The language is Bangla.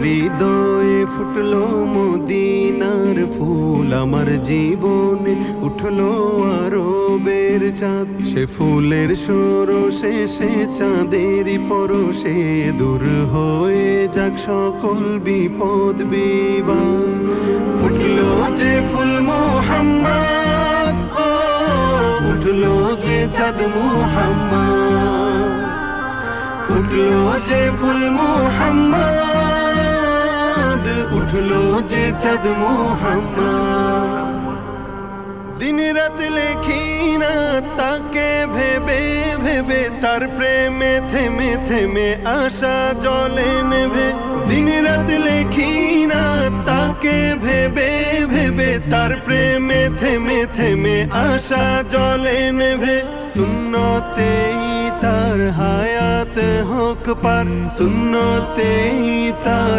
হৃদয়ে ফুটলো মদিনার ফুল, আমার জীবনে উঠলো আরবের চাঁদ। সে ফুলের সরষে সে চাঁদেরই পরশে দূর হয়ে যাক সকল বিপদ বিবাদ। ফুটলো যে ফুল মুহাম্মদ, ও উঠলো যে চাঁদ মুহাম্মদ, ফুটলো যে ফুল মুহাম্মদ, উঠলো যে চাঁদ মুহাম্মদ। দিন রাত লেখি না তাকে ভেবে ভেবে, তার প্রেমে থেমে থেমে আশা জলে নেভে। দিন রাত লেখি না তাকে ভেবে ভেবে, তার প্রেমে থেমে থেমে আশা জলে নেভে। সুন্নতেই তার হায়াত হোক পার, সুন্নতেই তার